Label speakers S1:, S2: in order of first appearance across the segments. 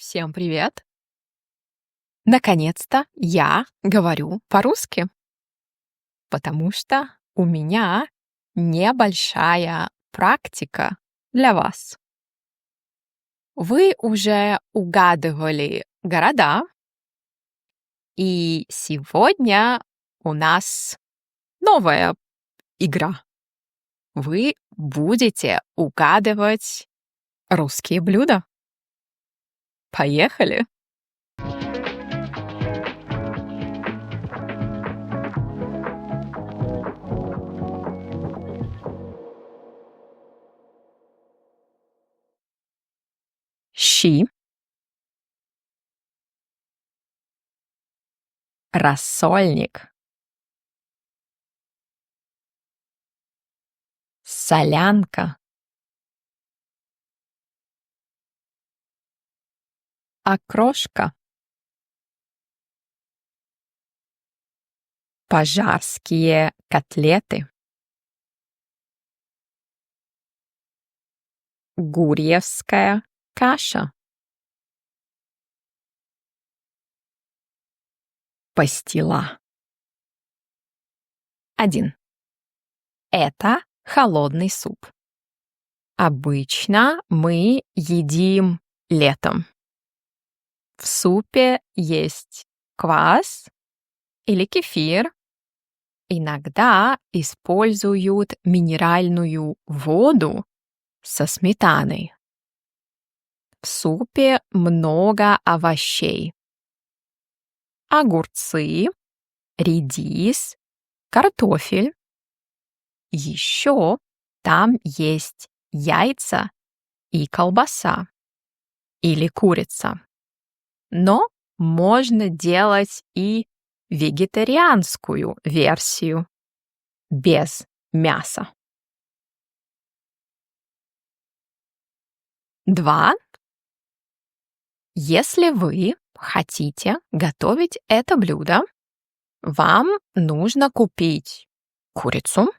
S1: Всем привет! Наконец-то я говорю по-русски, потому что у меня небольшая практика для вас. Вы уже угадывали города, и сегодня у нас новая игра. Вы будете угадывать русские блюда. Поехали! Щи, рассольник, солянка, окрошка, пожарские котлеты, гурьевская каша, пастила. 1. Это холодный суп. Обычно мы едим летом. В супе есть квас или кефир. Иногда используют минеральную воду со сметаной. В супе много овощей. Огурцы, редис, картофель. Еще там есть яйца и колбаса или курица. Но можно делать и вегетарианскую версию без мяса. 2. Если вы хотите готовить это блюдо, вам нужно купить курицу,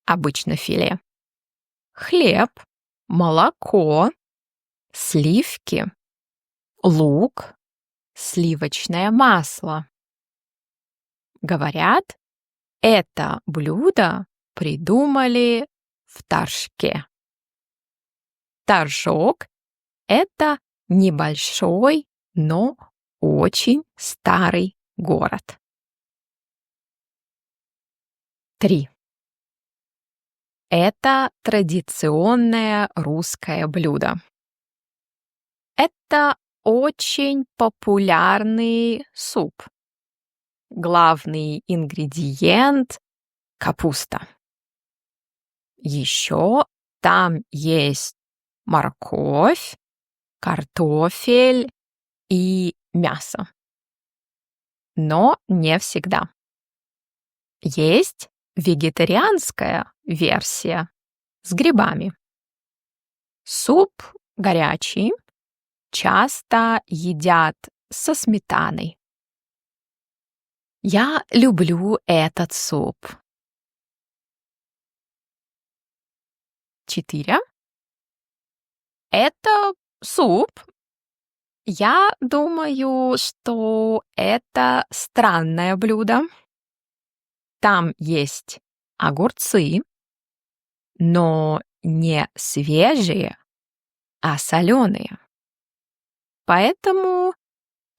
S1: обычно филе, хлеб, молоко, сливки, лук, сливочное масло. Говорят, это блюдо придумали в Торжке. Торжок — это небольшой, но очень старый город. 3. Это традиционное русское блюдо. Это очень популярный суп. Главный ингредиент — капуста. Еще там есть морковь, картофель и мясо. Но не всегда. Есть вегетарианская версия с грибами. Суп горячий, часто едят со сметаной. Я люблю этот суп. 4. Это суп. Я думаю, что это странное блюдо. Там есть огурцы, но не свежие, а соленые. Поэтому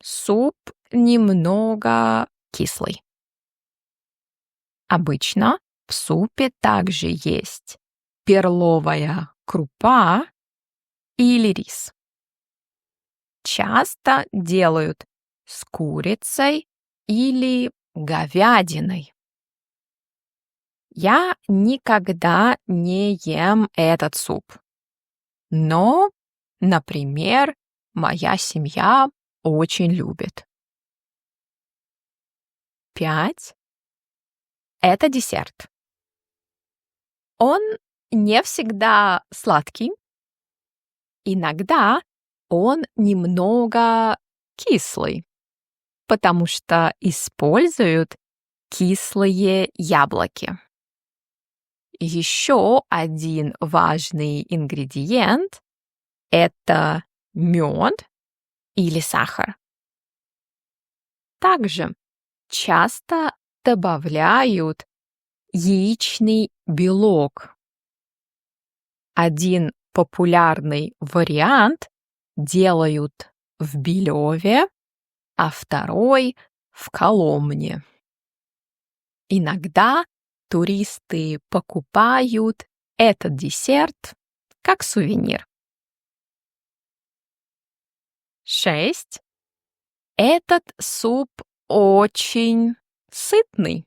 S1: суп немного кислый. Обычно в супе также есть перловая крупа или рис. Часто делают с курицей или говядиной. Я никогда не ем этот суп. Но, например, моя семья очень любит. 5. Это десерт. Он не всегда сладкий. Иногда он немного кислый, потому что используют кислые яблоки. Еще один важный ингредиент — это мед или сахар. Также часто добавляют яичный белок. Один популярный вариант делают в Белеве, а второй в Коломне. Иногда туристы покупают этот десерт как сувенир. 6. Этот суп очень сытный.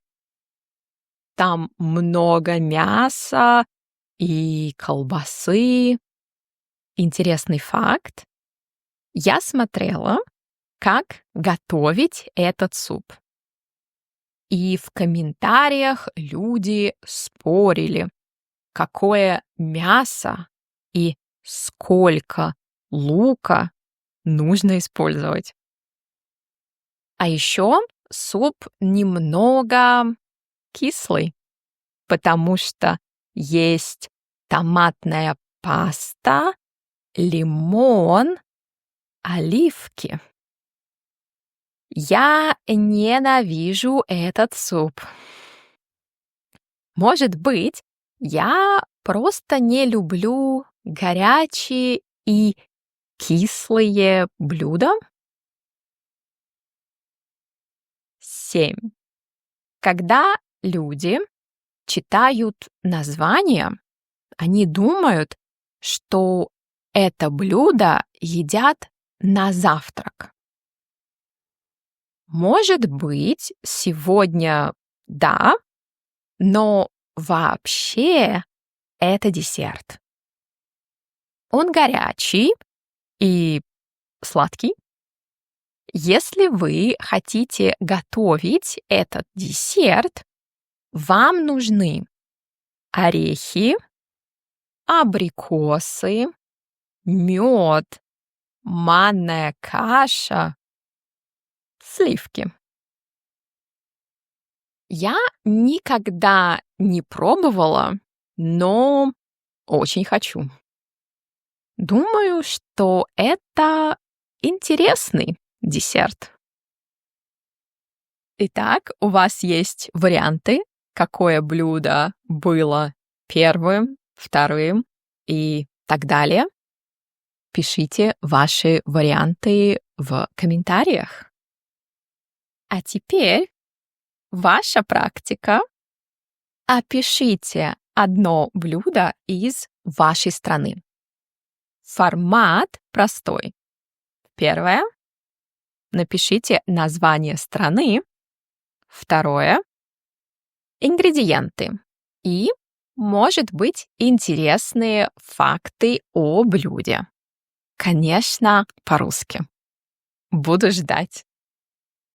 S1: Там много мяса и колбасы. Интересный факт. Я смотрела, как готовить этот суп. И в комментариях люди спорили, какое мясо и сколько лука нужно использовать. А еще суп немного кислый, потому что есть томатная паста, лимон, оливки. Я ненавижу этот суп. Может быть, я просто не люблю горячие и кислые блюда? 7. Когда люди читают название, они думают, что это блюдо едят на завтрак. Может быть, сегодня да, но вообще это десерт. Он горячий и сладкий. Если вы хотите готовить этот десерт, вам нужны орехи, абрикосы, мед, манная каша, сливки. Я никогда не пробовала, но очень хочу. Думаю, что это интересный десерт. Итак, у вас есть варианты, какое блюдо было первым, вторым и так далее. Пишите ваши варианты в комментариях. А теперь ваша практика. Опишите одно блюдо из вашей страны. Формат простой. Первое. Напишите название страны. Второе. Ингредиенты. И, может быть, интересные факты о блюде. Конечно, по-русски. Буду ждать.